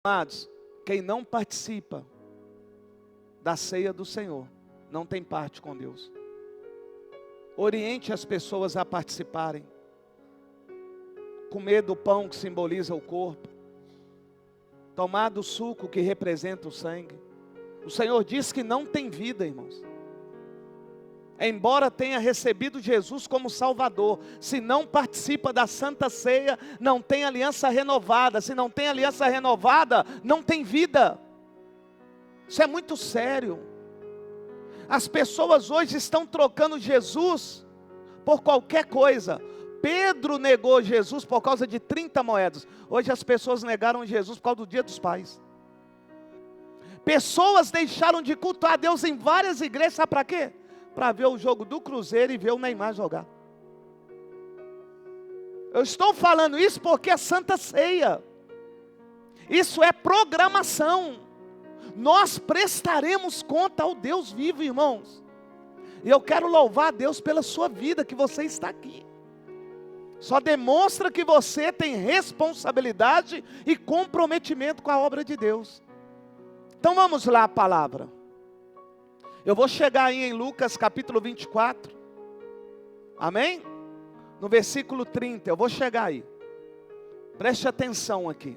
Amados, quem não participa da ceia do Senhor, não tem parte com Deus. Oriente as pessoas a participarem. Comer do pão que simboliza o corpo. Tomar do suco que representa o sangue. O Senhor diz que não tem vida, irmãos. Embora tenha recebido Jesus como Salvador, se não participa da Santa Ceia, não tem aliança renovada. Se não tem aliança renovada, não tem vida. Isso é muito sério. As pessoas hoje estão trocando Jesus por qualquer coisa. Pedro negou Jesus por causa de 30 moedas. Hoje as pessoas negaram Jesus por causa do Dia dos Pais. Pessoas deixaram de cultuar a Deus em várias igrejas, sabe para quê? Para ver o jogo do Cruzeiro e ver o Neymar jogar. Eu estou falando isso porque é Santa Ceia. Isso é programação. Nós prestaremos conta ao Deus vivo, irmãos. E eu quero louvar a Deus pela sua vida, que você está aqui. Só demonstra que você tem responsabilidade e comprometimento com a obra de Deus. Então vamos lá a palavra. Eu vou chegar aí em Lucas capítulo 24. Amém? No versículo 30, eu vou chegar aí. Preste atenção aqui.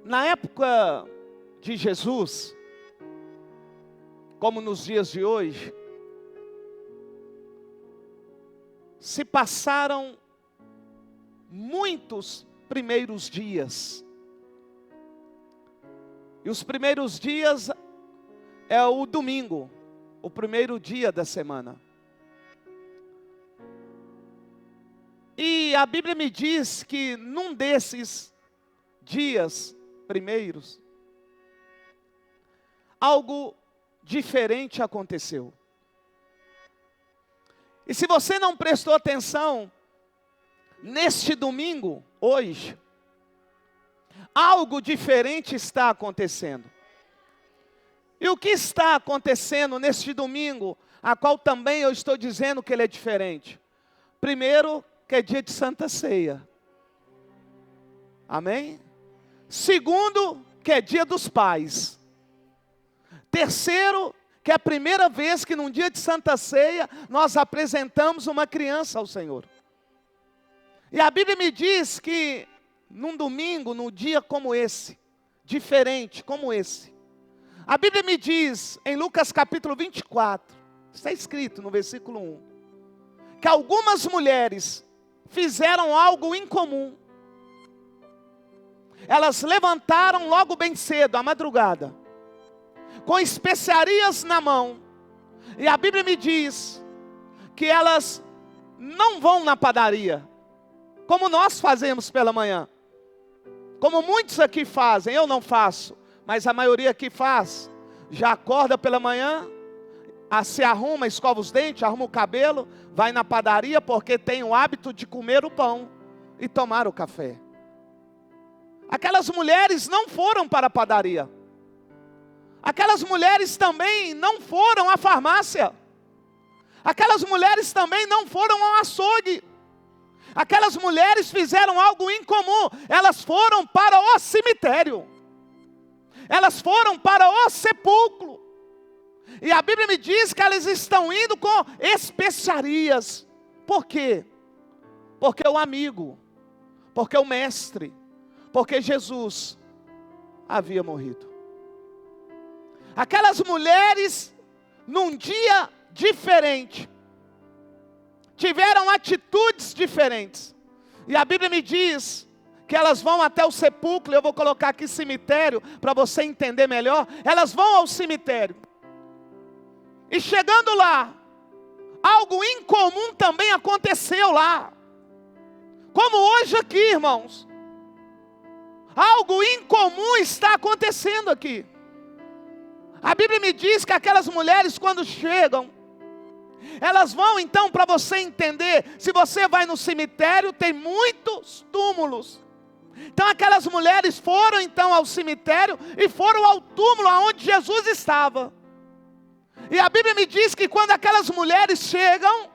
Na época de Jesus, como nos dias de hoje, se passaram muitos primeiros dias. E os primeiros dias é o domingo, o primeiro dia da semana. E a Bíblia me diz que num desses dias primeiros, algo diferente aconteceu. E se você não prestou atenção, neste domingo, hoje, algo diferente está acontecendo. E o que está acontecendo neste domingo, a qual também eu estou dizendo que ele é diferente? Primeiro, que é dia de Santa Ceia. Amém? Segundo, que é dia dos pais. Terceiro, que é a primeira vez que num dia de Santa Ceia, nós apresentamos uma criança ao Senhor. E a Bíblia me diz que num domingo, num dia como esse, diferente como esse, a Bíblia me diz em Lucas capítulo 24, está escrito no versículo 1, que algumas mulheres fizeram algo incomum. Elas levantaram logo bem cedo, à madrugada, com especiarias na mão, e a Bíblia me diz que elas não vão na padaria, como nós fazemos pela manhã, como muitos aqui fazem. Eu não faço, mas a maioria aqui faz. Já acorda pela manhã, se arruma, escova os dentes, arruma o cabelo, vai na padaria, porque tem o hábito de comer o pão e tomar o café. Aquelas mulheres não foram para a padaria. Aquelas mulheres também não foram à farmácia. Aquelas mulheres também não foram ao açougue. Aquelas mulheres fizeram algo incomum. Elas foram para o cemitério. Elas foram para o sepulcro. E a Bíblia me diz que elas estão indo com especiarias. Por quê? Porque o amigo, porque o mestre, porque Jesus havia morrido. Aquelas mulheres, num dia diferente, tiveram atitudes diferentes. E a Bíblia me diz que elas vão até o sepulcro. Eu vou colocar aqui cemitério, para você entender melhor. Elas vão ao cemitério. E chegando lá, algo incomum também aconteceu lá. Como hoje aqui, irmãos. Algo incomum está acontecendo aqui. A Bíblia me diz que aquelas mulheres, quando chegam, elas vão então, para você entender, se você vai no cemitério, tem muitos túmulos. Então aquelas mulheres foram então ao cemitério e foram ao túmulo onde Jesus estava. E a Bíblia me diz que quando aquelas mulheres chegam,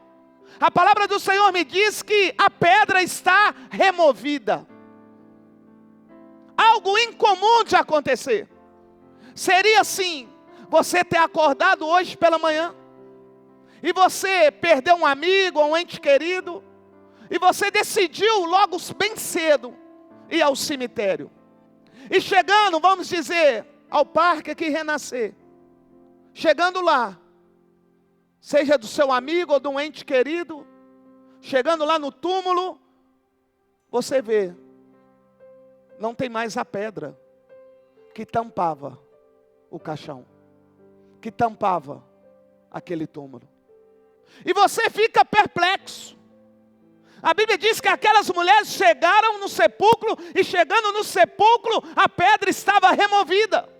A palavra do Senhor me diz que a pedra está removida. Algo incomum de acontecer. Seria assim, você ter acordado hoje pela manhã, e você perdeu um amigo ou um ente querido, e você decidiu logo bem cedo ir ao cemitério. E chegando, vamos dizer, ao parque aqui Renascer. Chegando lá, seja do seu amigo ou de um ente querido, chegando lá no túmulo, você vê, não tem mais a pedra que tampava o caixão, que tampava aquele túmulo. E você fica perplexo. A Bíblia diz que aquelas mulheres chegaram no sepulcro, e chegando no sepulcro, a pedra estava removida.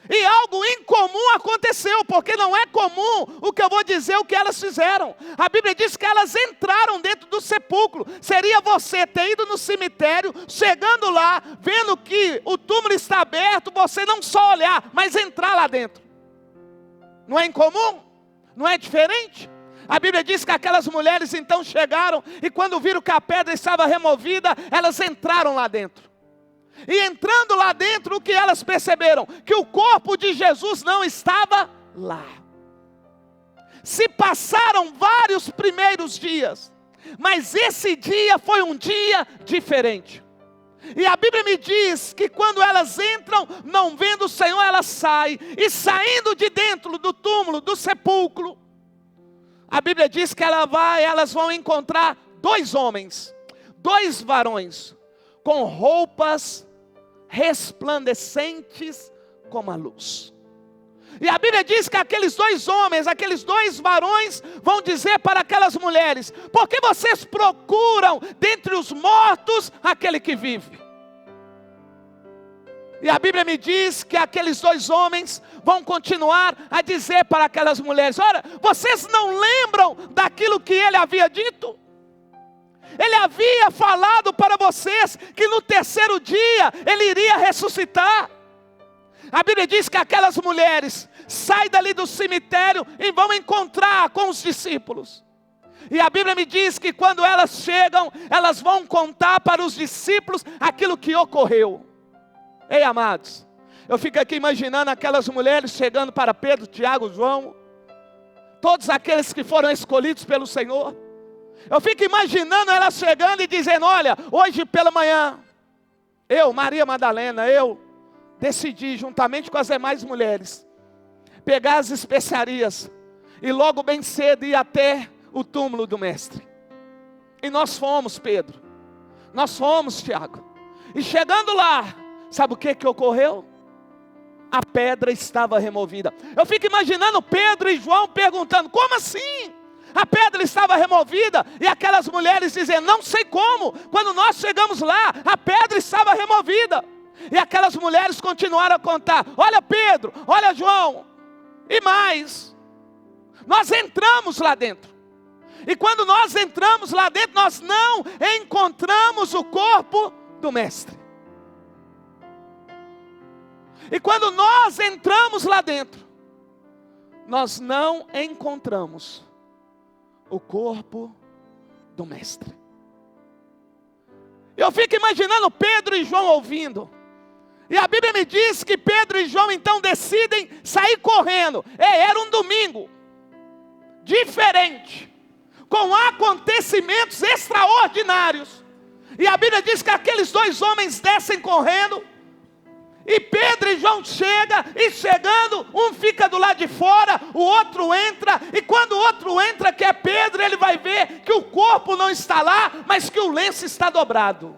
E algo incomum aconteceu, porque não é comum o que eu vou dizer, o que elas fizeram. A Bíblia diz que elas entraram dentro do sepulcro. Seria você ter ido no cemitério, chegando lá, vendo que o túmulo está aberto, você não só olhar, mas entrar lá dentro. Não é incomum? Não é diferente? A Bíblia diz que aquelas mulheres então chegaram, e quando viram que a pedra estava removida, elas entraram lá dentro. E entrando lá dentro, o que elas perceberam? Que o corpo de Jesus não estava lá. Se passaram vários primeiros dias, mas esse dia foi um dia diferente. E a Bíblia me diz que quando elas entram, não vendo o Senhor, elas saem. E saindo de dentro do túmulo, do sepulcro, a Bíblia diz que elas vão encontrar 2 homens, 2 varões, com roupas resplandecentes como a luz. E a Bíblia diz que aqueles 2 homens, aqueles 2 varões, vão dizer para aquelas mulheres: por que vocês procuram dentre os mortos aquele que vive? E a Bíblia me diz que aqueles 2 homens vão continuar a dizer para aquelas mulheres: olha, vocês não lembram daquilo que ele havia dito? Ele havia falado para vocês que no 3º dia ele iria ressuscitar. A Bíblia diz que aquelas mulheres saem dali do cemitério e vão encontrar com os discípulos. E a Bíblia me diz que quando elas chegam, elas vão contar para os discípulos aquilo que ocorreu. Ei, amados, eu fico aqui imaginando aquelas mulheres chegando para Pedro, Tiago, João, todos aqueles que foram escolhidos pelo Senhor. Eu fico imaginando elas chegando e dizendo: olha, hoje pela manhã, eu, Maria Madalena, eu decidi, juntamente com as demais mulheres, pegar as especiarias e logo bem cedo ir até o túmulo do mestre. E nós fomos, Pedro, nós fomos, Tiago. E chegando lá, sabe o que ocorreu? A pedra estava removida. Eu fico imaginando Pedro e João perguntando: como assim? A pedra estava removida, e aquelas mulheres dizendo: não sei como, quando nós chegamos lá, a pedra estava removida. E aquelas mulheres continuaram a contar: olha Pedro, olha João, e mais, nós entramos lá dentro, e quando nós entramos lá dentro, nós não encontramos o corpo do mestre. E quando nós entramos lá dentro, nós não encontramos o corpo do mestre. Eu fico imaginando Pedro e João ouvindo. E a Bíblia me diz que Pedro e João então decidem sair correndo. Era um domingo diferente, com acontecimentos extraordinários. E a Bíblia diz que aqueles 2 homens descem correndo. E Pedro e João chegam, e chegando, um fica do lado de fora, o outro entra, e quando o outro entra, que é Pedro, ele vai ver que o corpo não está lá, mas que o lenço está dobrado.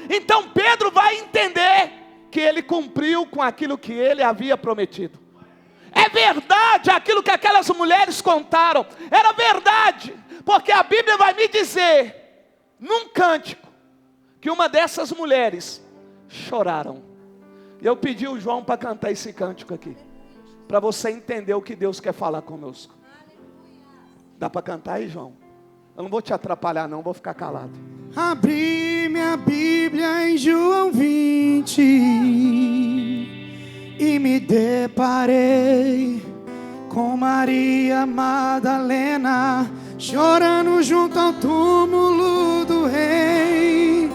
Então Pedro vai entender que ele cumpriu com aquilo que ele havia prometido. É verdade aquilo que aquelas mulheres contaram, era verdade, porque a Bíblia vai me dizer, num cântico, que uma dessas mulheres choraram. E eu pedi o João para cantar esse cântico aqui, para você entender o que Deus quer falar conosco. Dá para cantar aí, João? Eu não vou te atrapalhar não, vou ficar calado. Abri minha Bíblia em João 20 e me deparei com Maria Madalena, chorando junto ao túmulo do rei,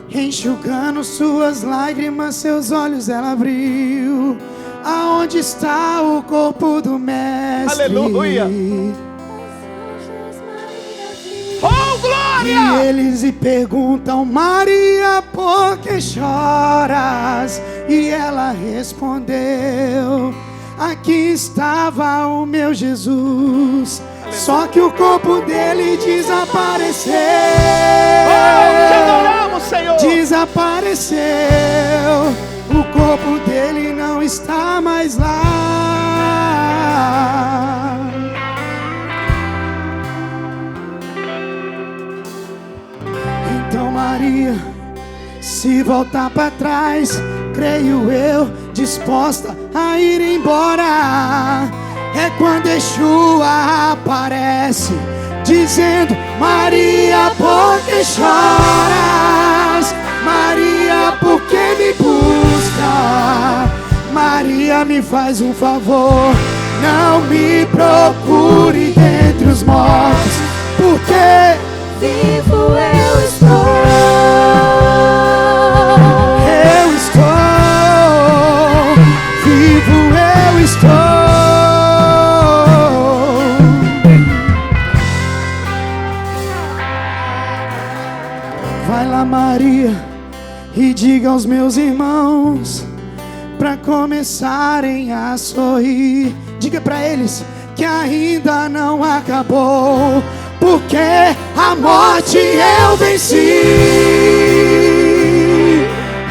enxugando suas lágrimas, seus olhos ela abriu. Aonde está o corpo do mestre? Aleluia! Oh, glória! E eles lhe perguntam: Maria, por que choras? E ela respondeu: aqui estava o meu Jesus, só que o corpo dele desapareceu. Oh, te adoramos, Senhor! Desapareceu. O corpo dele não está mais lá. Então Maria se voltar para trás, creio eu, disposta a ir embora. É quando Yeshua aparece, dizendo: Maria, por que choras? Maria, por que me busca? Maria, me faz um favor, não me procure dentre os mortos, porque vivo eu estou. Eu estou, vivo eu estou. Vai lá, Maria, e diga aos meus irmãos para começarem a sorrir. Diga para eles que ainda não acabou, porque a morte eu venci.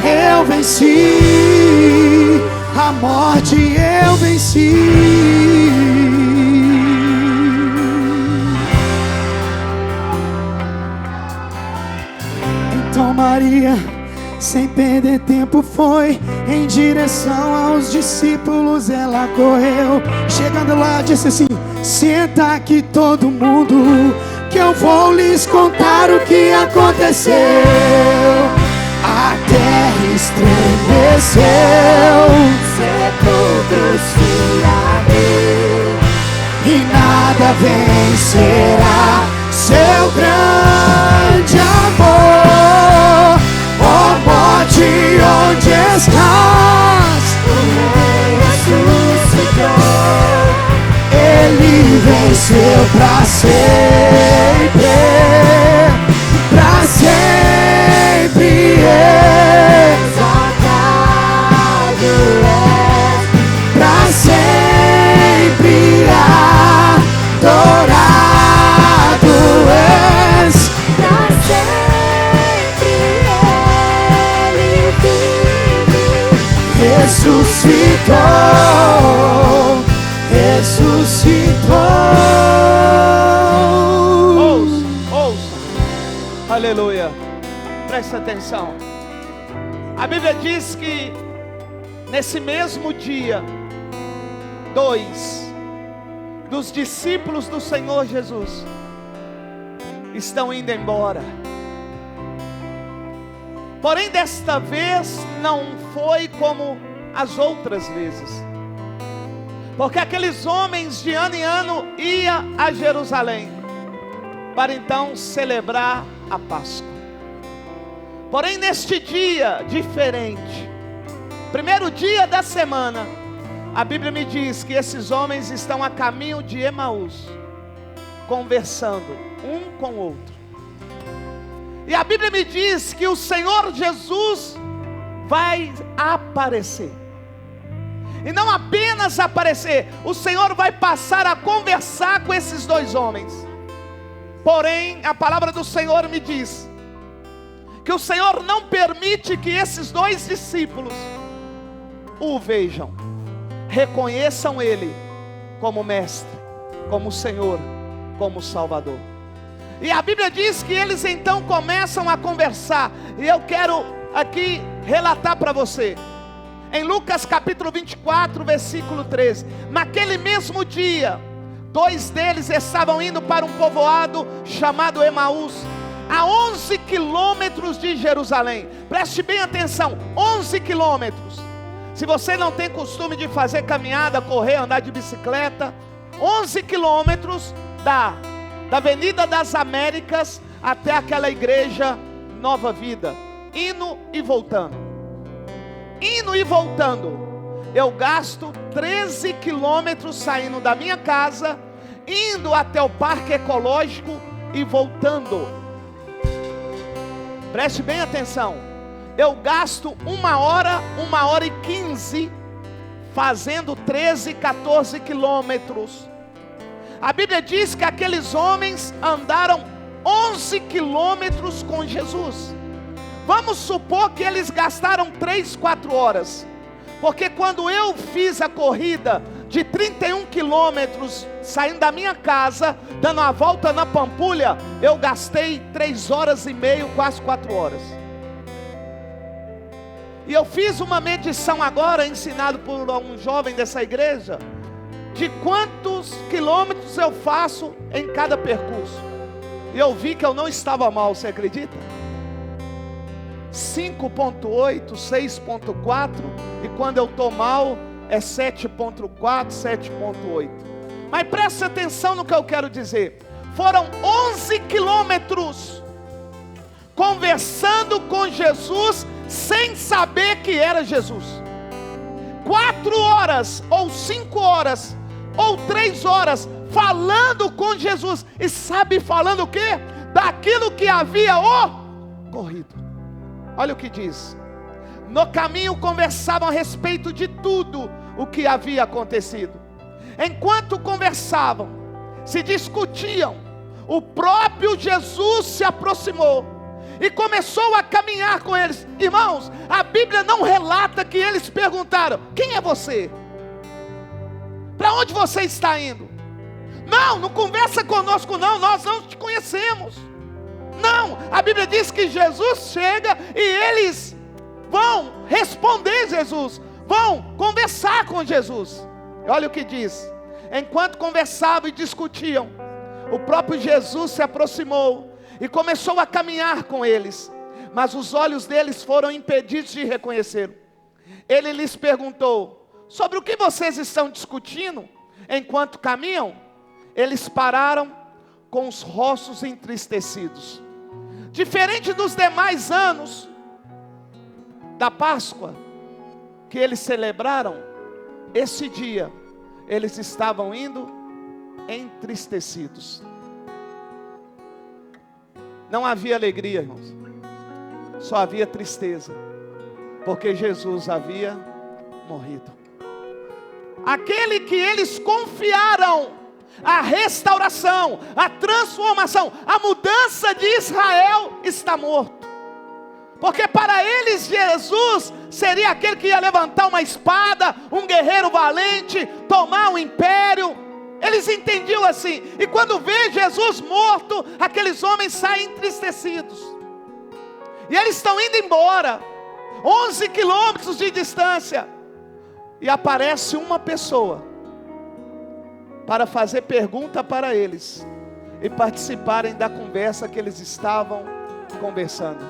Eu venci, a morte eu venci. Então Maria, sem perder tempo, foi em direção aos discípulos. Ela correu, chegando lá disse assim: senta aqui todo mundo, que eu vou lhes contar o que aconteceu. A terra estremeceu, Sepulcros se abriu, e nada vencerá seu grande amor. Ó morte, onde estás? o Rei ressuscitou. Ele venceu pra sempre, pra sempre. Exaltado és, Pra sempre adorado és. pra sempre Ele vive. Ressuscitou, ressuscitou. Ouça. Aleluia. Presta atenção. A Bíblia diz que nesse mesmo dia, 2 dos discípulos do Senhor Jesus estão indo embora. Porém, desta vez não foi como as outras vezes, porque aqueles homens de ano em ano iam a Jerusalém para então celebrar a Páscoa. Porém, neste dia diferente, primeiro dia da semana, a Bíblia me diz que esses homens estão a caminho de Emaús, conversando um com o outro. E a Bíblia me diz que o Senhor Jesus vai aparecer. E não apenas aparecer, o Senhor vai passar a conversar com esses dois homens. Porém, a palavra do Senhor me diz que o Senhor não permite que esses dois discípulos o vejam, reconheçam Ele como mestre, como Senhor, como Salvador. E a Bíblia diz que eles então começam a conversar. E eu quero aqui relatar para você, em Lucas capítulo 24, versículo 13. Naquele mesmo dia, 2 deles estavam indo para um povoado chamado Emaús, a 11 quilômetros de Jerusalém. Preste bem atenção, 11 quilômetros. Se você não tem costume de fazer caminhada, correr, andar de bicicleta, 11 quilômetros da Avenida das Américas até aquela igreja Nova Vida, indo e voltando. Indo e voltando, eu gasto 13 quilômetros saindo da minha casa, indo até o Parque Ecológico e voltando. Preste bem atenção. Eu gasto 1 hora, 1h15, fazendo 13, 14 quilômetros. A Bíblia diz que aqueles homens andaram 11 quilômetros com Jesus. Vamos supor que eles gastaram 3, 4 horas. Porque quando eu fiz a corrida de 31 quilômetros, saindo da minha casa, dando a volta na Pampulha, eu gastei 3 horas e meia, quase 4 horas. E eu fiz uma medição agora, ensinado por um jovem dessa igreja, de quantos quilômetros eu faço em cada percurso. E eu vi que eu não estava mal, você acredita? 5.8, 6.4, e quando eu estou mal é 7.4, 7.8. Mas preste atenção no que eu quero dizer. Foram 11 quilômetros conversando com Jesus sem saber que era Jesus. 4 horas, ou 5 horas, ou 3 horas falando com Jesus. E sabe falando o quê? Daquilo que havia ocorrido. Olha o que diz. No caminho conversavam a respeito de tudo o que havia acontecido. Enquanto conversavam, se discutiam, o próprio Jesus se aproximou e começou a caminhar com eles. Irmãos, a Bíblia não relata que eles perguntaram: quem é você? Para onde você está indo? Não conversa conosco não, nós não te conhecemos. Não, a Bíblia diz que Jesus chega e eles vão responder Jesus, vão conversar com Jesus. Olha o que diz. Enquanto conversavam e discutiam, o próprio Jesus se aproximou e começou a caminhar com eles, mas os olhos deles foram impedidos de reconhecê-lo. Ele lhes perguntou: sobre o que vocês estão discutindo enquanto caminham? Eles pararam com os rostos entristecidos. Diferente dos demais anos da Páscoa que eles celebraram, esse dia eles estavam indo entristecidos. Não havia alegria, irmãos, só havia tristeza, porque Jesus havia morrido. Aquele que eles confiaram a restauração, a transformação, a mudança de Israel está morto. Porque para eles Jesus seria aquele que ia levantar uma espada, um guerreiro valente, tomar um império. Eles entendiam assim. E quando vê Jesus morto, aqueles homens saem entristecidos. E eles estão indo embora, 11 quilômetros de distância. E aparece uma pessoa para fazer pergunta para eles e participarem da conversa que eles estavam conversando.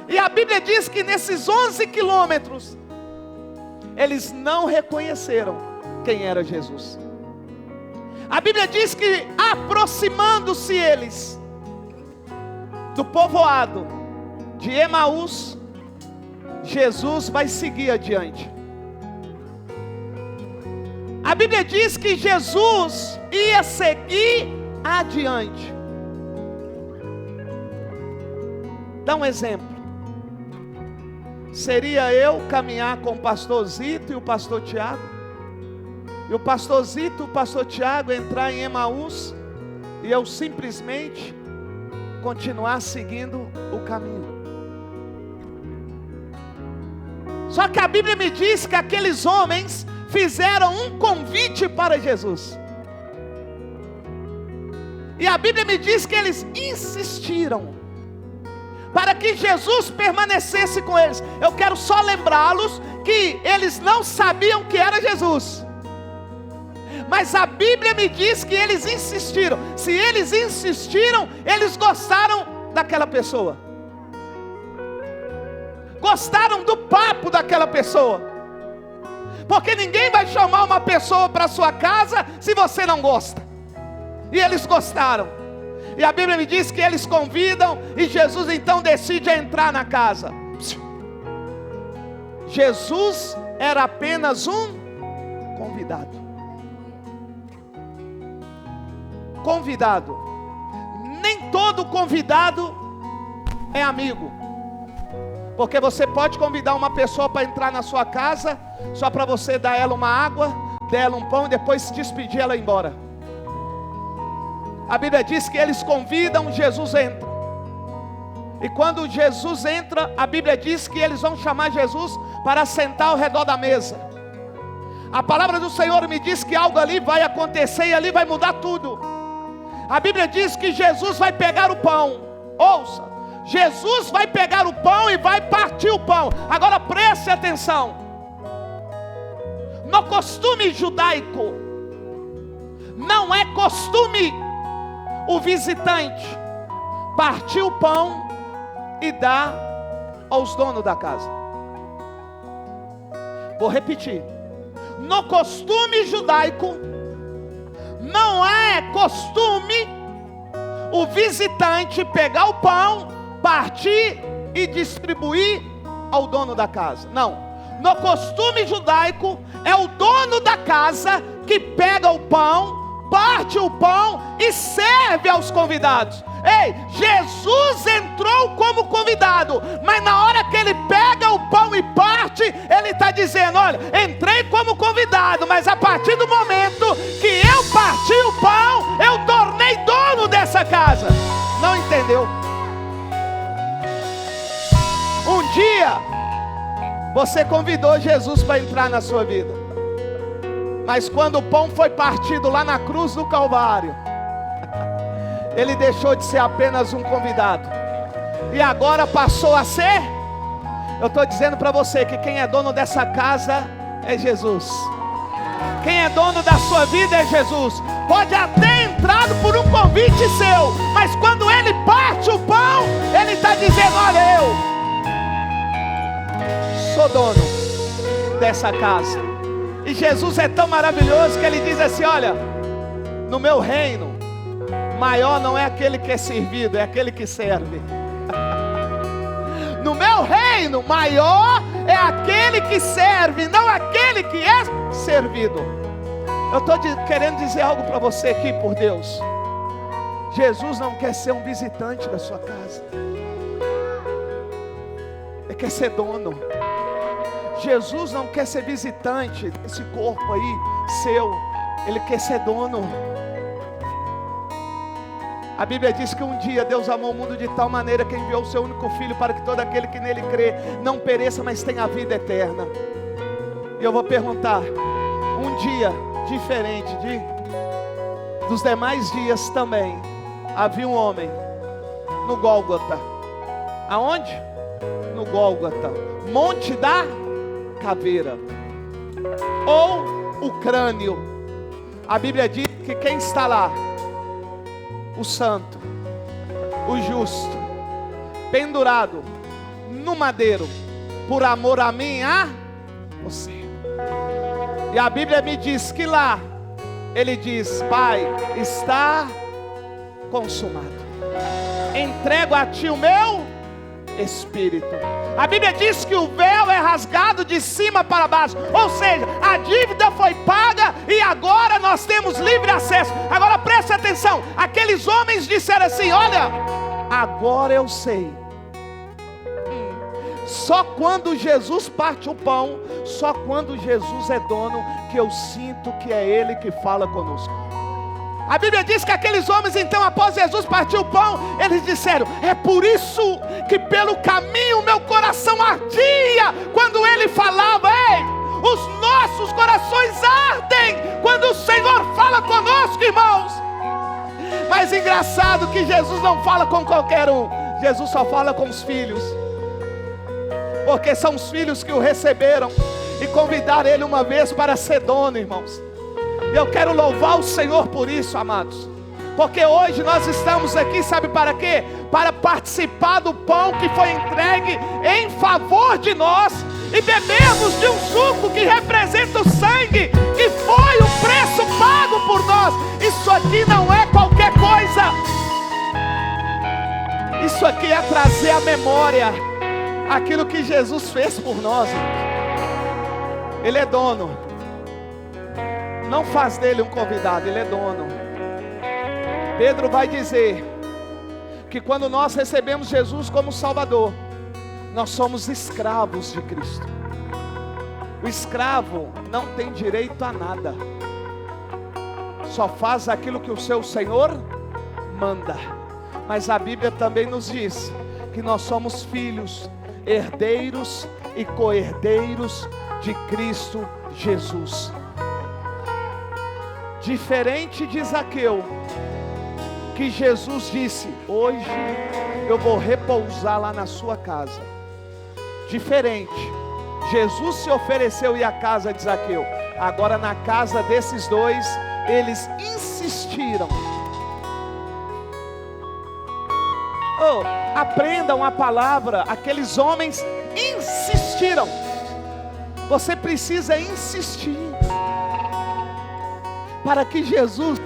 E a Bíblia diz que nesses 11 quilômetros eles não reconheceram quem era Jesus. A Bíblia diz que aproximando-se eles do povoado de Emaús, Jesus vai seguir adiante. A Bíblia diz que Jesus ia seguir adiante. Dá um exemplo. Seria eu caminhar com o pastor Zito e o pastor Tiago, e o pastor Zito e o pastor Tiago entrar em Emaús, e eu simplesmente continuar seguindo o caminho. Só que a Bíblia me diz que aqueles homens fizeram um convite para Jesus. E a Bíblia me diz que eles insistiram para que Jesus permanecesse com eles. Eu quero só lembrá-los que eles não sabiam que era Jesus, mas a Bíblia me diz que eles insistiram. Se eles insistiram, eles gostaram daquela pessoa, gostaram do papo daquela pessoa. Porque ninguém vai chamar uma pessoa para sua casa se você não gosta. E eles gostaram. E a Bíblia me diz que eles convidam e Jesus então decide entrar na casa. Jesus era apenas um convidado. Convidado. Nem todo convidado é amigo. Porque você pode convidar uma pessoa para entrar na sua casa só para você dar ela uma água, dar ela um pão e depois se despedir ela ir embora. A Bíblia diz que eles convidam, Jesus entra. E quando Jesus entra, a Bíblia diz que eles vão chamar Jesus para sentar ao redor da mesa. A palavra do Senhor me diz que algo ali vai acontecer e ali vai mudar tudo. A Bíblia diz que Jesus vai pegar o pão. Ouça, Jesus vai pegar o pão e vai partir o pão. Agora preste atenção. No costume judaico, não é costume o visitante partir o pão e dar aos donos da casa. Vou repetir. No costume judaico, não é costume o visitante pegar o pão, partir e distribuir ao dono da casa. Não. No costume judaico, é o dono da casa que pega o pão, parte o pão e serve aos convidados. Ei, Jesus entrou como convidado, mas na hora que ele pega o pão e parte, ele está dizendo: olha, entrei como convidado, mas a partir do momento que eu parti o pão, eu tornei dono dessa casa. Não entendeu? Um dia você convidou Jesus para entrar na sua vida, mas quando o pão foi partido lá na cruz do Calvário, ele deixou de ser apenas um convidado e agora passou a ser. Eu estou dizendo para você que quem é dono dessa casa é Jesus. Quem é dono da sua vida é Jesus. Pode até entrado por um convite seu, mas quando ele parte o pão, ele está dizendo: olha, eu sou dono dessa casa. E Jesus é tão maravilhoso que ele diz assim: olha, no meu reino, maior não é aquele que é servido, é aquele que serve. No meu reino, maior é aquele que serve, não aquele que é servido. Eu estou querendo dizer algo para você aqui, por Deus. Jesus não quer ser um visitante da sua casa, ele quer ser dono. Jesus não quer ser visitante desse corpo aí seu, ele quer ser dono. A Bíblia diz que um dia Deus amou o mundo de tal maneira que enviou o seu único filho para que todo aquele que nele crê não pereça, mas tenha a vida eterna. E eu vou perguntar, um dia diferente dos demais dias também, havia um homem no Gólgota. Aonde? No Gólgota, Monte da Caveira, ou o crânio. A Bíblia diz que quem está lá? O santo, o justo, pendurado no madeiro, por amor a mim, a você. E a Bíblia me diz que lá, ele diz: Pai, está consumado, entrego a ti o meu espírito. A Bíblia diz que o véu é rasgado de cima para baixo, ou seja, a dívida foi paga e agora nós temos livre acesso. Agora preste atenção, aqueles homens disseram assim: olha, agora eu sei. Só quando Jesus parte o pão, só quando Jesus é dono, que eu sinto que é Ele que fala conosco. A Bíblia diz que aqueles homens então, após Jesus partir o pão, eles disseram: é por isso que pelo caminho meu coração ardia quando Ele falava. Ei, os nossos corações ardem quando o Senhor fala conosco, irmãos. Mas engraçado que Jesus não fala com qualquer um, Jesus só fala com os filhos, porque são os filhos que o receberam e convidaram Ele uma vez para ser dono, irmãos. Eu quero louvar o Senhor por isso, amados, porque hoje nós estamos aqui, sabe para quê? Para participar do pão que foi entregue em favor de nós, e bebermos de um suco que representa o sangue, que foi o preço pago por nós. Isso aqui não é qualquer coisa. Isso aqui é trazer à memória aquilo que Jesus fez por nós. Ele é dono. Não faz dele um convidado, ele é dono. Pedro vai dizer que quando nós recebemos Jesus como Salvador, nós somos escravos de Cristo. O escravo não tem direito a nada, só faz aquilo que o seu Senhor manda. Mas a Bíblia também nos diz que nós somos filhos, herdeiros e co-herdeiros de Cristo Jesus. Diferente de Zaqueu, que Jesus disse: hoje eu vou repousar lá na sua casa. Diferente, Jesus se ofereceu ir à casa de Zaqueu. Agora na casa desses dois, eles insistiram. Aprendam a palavra. Aqueles homens insistiram. Você precisa insistir para que Jesus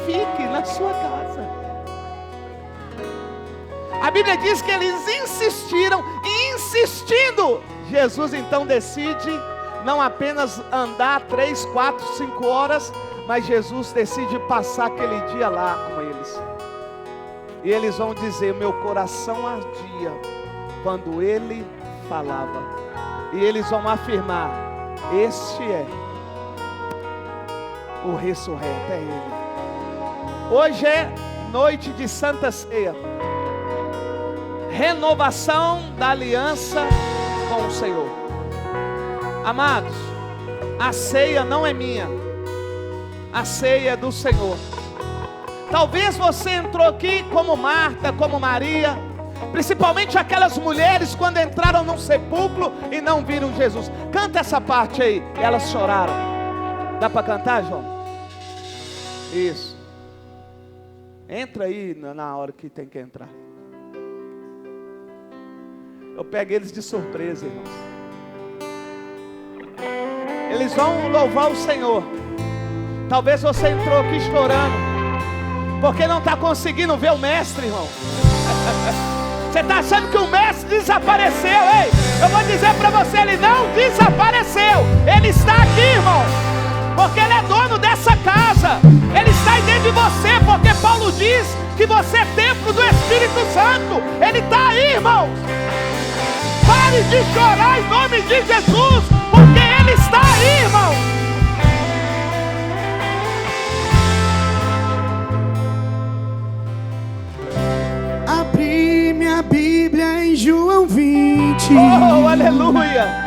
fique na sua casa. A Bíblia diz que eles insistiram, e insistindo, Jesus então decide não apenas andar 3, 4, 5 horas, mas Jesus decide passar aquele dia lá com eles. E eles vão dizer: meu coração ardia quando ele falava. E eles vão afirmar: este é o ressurreto, é ele. Hoje é noite de Santa Ceia, renovação da aliança com o Senhor. Amados, a ceia não é minha, a ceia é do Senhor. Talvez você entrou aqui como Marta, como Maria, principalmente aquelas mulheres quando entraram num sepulcro e não viram Jesus. Canta essa parte aí. Elas choraram. Dá para cantar, João? Isso. Entra aí na hora que tem que entrar. Eu pego eles de surpresa, irmãos. Eles vão louvar o Senhor. Talvez você entrou aqui chorando porque não está conseguindo ver o mestre, irmão. Você está achando que o mestre desapareceu? Ei, eu vou dizer para você, ele não desapareceu. Ele está aqui, irmão, porque ele é dono dessa casa. Ele está aí dentro de você, porque Paulo diz que você é templo do Espírito Santo. Ele está aí, irmão. Pare de chorar em nome de Jesus, porque ele está aí, irmão. Abri minha Bíblia em João 20. Oh, aleluia.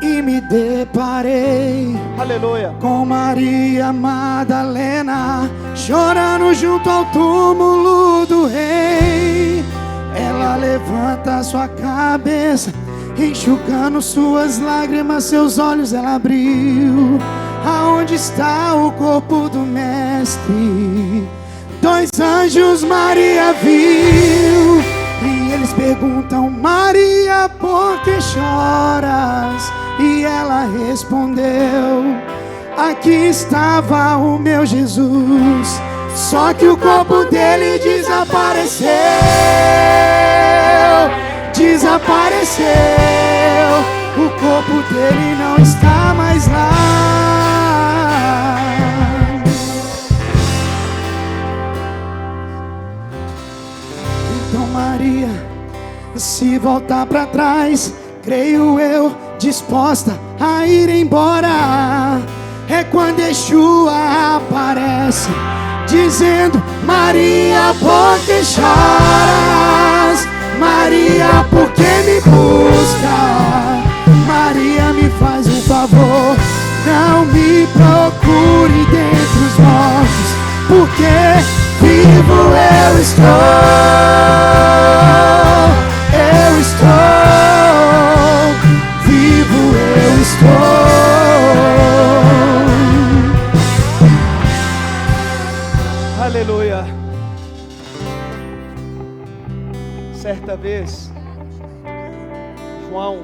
E me deparei, aleluia, com Maria Madalena, chorando junto ao túmulo do rei. Ela levanta sua cabeça, enxugando suas lágrimas, seus olhos ela abriu. Aonde está o corpo do mestre? 2 anjos Maria viu, e eles perguntam: Maria, por que choras? E ela respondeu: aqui estava o meu Jesus, só que o corpo dele desapareceu. Desapareceu, o corpo dele não está mais lá. Então Maria se voltar para trás, creio eu, disposta a ir embora. É quando Yeshua aparece, dizendo: Maria, por que choras? Maria, por que me busca? Maria, me faz um favor, não me procure dentre os mortos, porque vivo eu estou, vivo eu estou. aleluia. Certa vez, João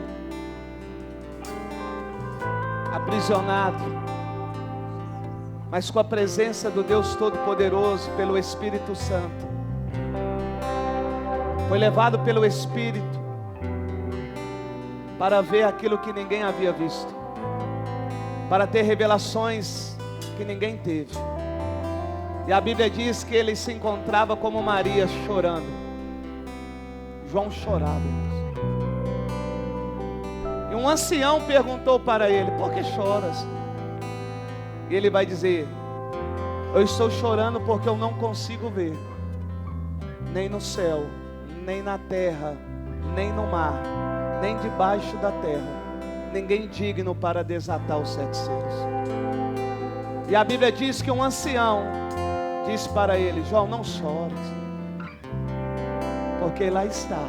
aprisionado, mas com a presença do Deus Todo-Poderoso, pelo Espírito Santo, foi levado pelo Espírito para ver aquilo que ninguém havia visto, para ter revelações que ninguém teve. E a Bíblia diz que ele se encontrava como Maria chorando. João chorava. E um ancião perguntou para ele: por que choras? E ele vai dizer: eu estou chorando porque eu não consigo ver, nem no céu, nem na terra, nem no mar, nem debaixo da terra, ninguém digno para desatar os 7 selos. E a Bíblia diz que um ancião disse para ele: João, não chores, porque lá está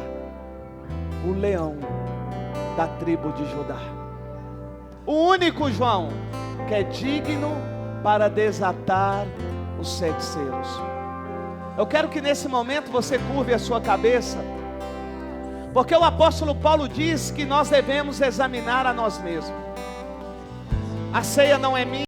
o leão da tribo de Judá, o único, João, que é digno para desatar os 7 selos. Eu quero que nesse momento você curve a sua cabeça, porque o apóstolo Paulo diz que nós devemos examinar a nós mesmos. A ceia não é minha.